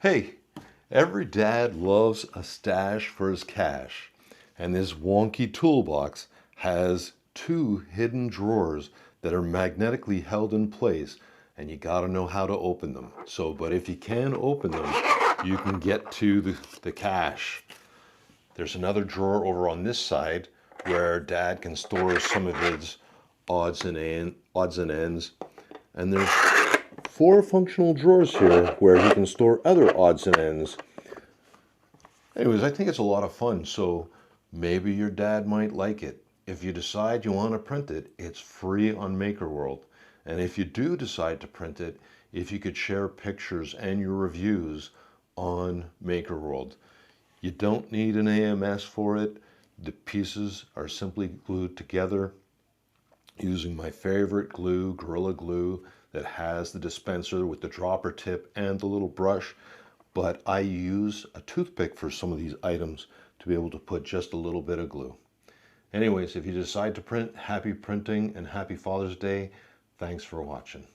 Hey, every dad loves a stash for his cash, and this Wonky Toolbox has two hidden drawers that are magnetically held in place, and you gotta know how to open them. But if you can open them, you can get to the cash. There's another drawer over on this side where dad can store some of his odds and ends, and there's four functional drawers here where he can store other odds and ends. Anyways, I think it's a lot of fun, so maybe your dad might like it. If you decide you want to print it, it's free on MakerWorld. And if you do decide to print it, if you could share pictures and your reviews on MakerWorld. You don't need an AMS for it. The pieces are simply glued together using my favorite glue, Gorilla Glue, that has the dispenser with the dropper tip and the little brush. But I use a toothpick for some of these items to be able to put just a little bit of glue. Anyways, if you decide to print, happy printing and happy Father's Day. Thanks for watching.